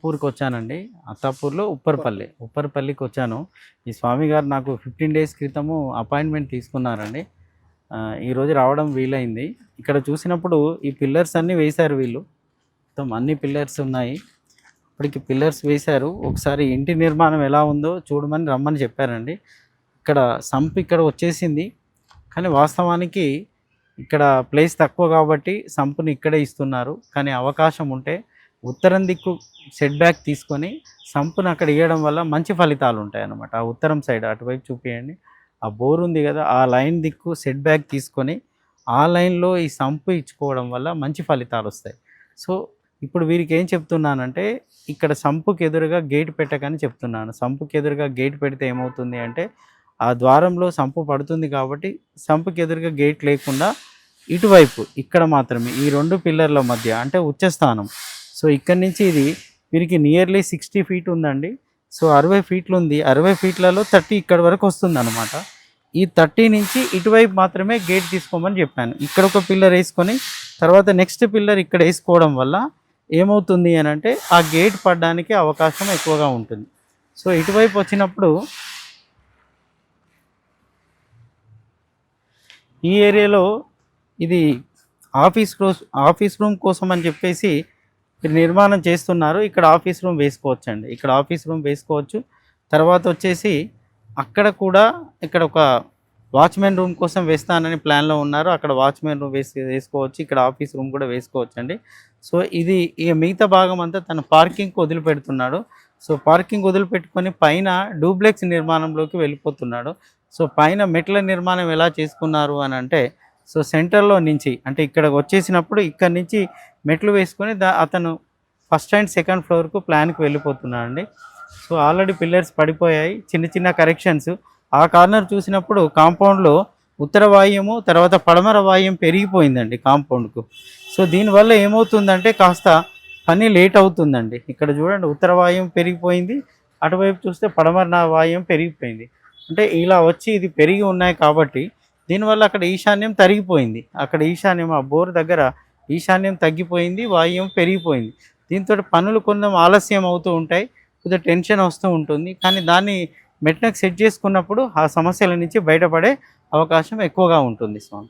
పూర్కి వచ్చానండి. అత్తాపూర్‌లో ఉప్పర్పల్లికి వచ్చాను. ఈ స్వామి గారు నాకు 15 డేస్ క్రితము అపాయింట్మెంట్ తీసుకున్నారండి. ఈరోజు రావడం వీలైంది. ఇక్కడ చూసినప్పుడు ఈ పిల్లర్స్ అన్నీ వేశారు వీళ్ళు. మొత్తం అన్ని పిల్లర్స్ ఉన్నాయి. ఇప్పటికి పిల్లర్స్ వేశారు. ఒకసారి ఇంటి నిర్మాణం ఎలా ఉందో చూడమని రమ్మని చెప్పారండి. ఇక్కడ సంప్ ఇక్కడ వచ్చేసింది. కానీ వాస్తవానికి ఇక్కడ ప్లేస్ తక్కువ కాబట్టి సంపుని ఇక్కడే ఇస్తున్నారు. కానీ అవకాశం ఉంటే ఉత్తరం దిక్కు సెట్ బ్యాక్ తీసుకొని సంపుని అక్కడ ఇయ్యడం వల్ల మంచి ఫలితాలు ఉంటాయన్నమాట. ఆ ఉత్తరం సైడ్ అటువైపు చూపియండి. ఆ బోర్ ఉంది కదా, ఆ లైన్ దిక్కు సెట్ బ్యాక్ తీసుకొని ఆ లైన్లో ఈ సంపు ఇచ్చుకోవడం వల్ల మంచి ఫలితాలు వస్తాయి. సో ఇప్పుడు వీరికి ఏం చెప్తున్నానంటే, ఇక్కడ సంపుకి ఎదురుగా గేట్ పెట్టకని చెప్తున్నాను. సంపుకి ఎదురుగా గేట్ పెడితే ఏమవుతుంది అంటే, ఆ ద్వారంలో సంపు పడుతుంది కాబట్టి సంపుకి ఎదురుగా గేట్ లేకుండా ఇటువైపు ఇక్కడ మాత్రమే ఈ 2 పిల్లర్ల మధ్య అంటే ఉచ్చస్థానం. సో ఇక్కడి నుంచి ఇది వీరికి నియర్లీ 60 ఫీట్ ఉందండి. సో 60 ఫీట్లు ఉంది. 60 ఫీట్లలో 30 ఇక్కడ వరకు వస్తుందన్నమాట. ఈ 30 నుంచి ఇటువైపు మాత్రమే గేట్ తీసుకోమని చెప్పాను. ఇక్కడ ఒక పిల్లర్ వేసుకొని తర్వాత నెక్స్ట్ పిల్లర్ ఇక్కడ వేసుకోవడం వల్ల ఏమవుతుంది అని అంటే, ఆ గేట్ పడడానికి అవకాశం ఎక్కువగా ఉంటుంది. సో ఇటువైపు వచ్చినప్పుడు ఈ ఏరియాలో ఇది ఆఫీస్ రూమ్ కోసం అని చెప్పేసి నిర్మాణం చేస్తున్నారు. ఇక్కడ ఆఫీస్ రూమ్ వేసుకోవచ్చండి. ఇక్కడ ఆఫీస్ రూమ్ వేసుకోవచ్చు. తర్వాత వచ్చేసి అక్కడ కూడా ఇక్కడ ఒక వాచ్మెన్ రూమ్ కోసం వేస్తానని ప్లాన్లో ఉన్నారు. అక్కడ వాచ్మెన్ రూమ్ వేసుకోవచ్చు. ఇక్కడ ఆఫీస్ రూమ్ కూడా వేసుకోవచ్చండి. సో ఇది ఇక మిగతా భాగం అంతా తన పార్కింగ్కి వదిలిపెడుతున్నాడు. సో పార్కింగ్ వదిలిపెట్టుకొని పైన డూప్లెక్స్ నిర్మాణంలోకి వెళ్ళిపోతున్నాడు. సో పైన మెట్ల నిర్మాణం ఎలా చేసుకున్నారు అని అంటే, సో సెంటర్లో నుంచి అంటే ఇక్కడికి వచ్చేసినప్పుడు ఇక్కడ నుంచి మెట్లు వేసుకొని అతను ఫస్ట్ అండ్ సెకండ్ ఫ్లోర్కు ప్లాన్కి వెళ్ళిపోతున్నాడండి. సో ఆల్రెడీ పిల్లర్స్ పడిపోయాయి, చిన్న చిన్న కరెక్షన్స్. ఆ కార్నర్ చూసినప్పుడు కాంపౌండ్లో ఉత్తర వాయుము తర్వాత పడమర వాయుం పెరిగిపోయిందండి కాంపౌండ్కు. సో దీనివల్ల ఏమవుతుందంటే కాస్త పని లేట్ అవుతుందండి. ఇక్కడ చూడండి, ఉత్తర వాయుం పెరిగిపోయింది, అటువైపు చూస్తే పడమర వాయుం పెరిగిపోయింది. అంటే ఇలా వచ్చి ఇది పెరిగి ఉన్నాయి కాబట్టి దీనివల్ల అక్కడ ఈశాన్యం తరిగిపోయింది. అక్కడ ఈశాన్యం ఆ బోర్ దగ్గర ఈశాన్యం తగ్గిపోయింది, వాయుం పెరిగిపోయింది. దీంతో పనులు కొంచెం ఆలస్యం అవుతూ ఉంటాయి, కొద్దిగా టెన్షన్ వస్తూ ఉంటుంది. కానీ దాన్ని మెట్నకు సెట్ చేసుకున్నప్పుడు ఆ సమస్యల నుంచి బయటపడే అవకాశం ఎక్కువగా ఉంటుంది స్వామి.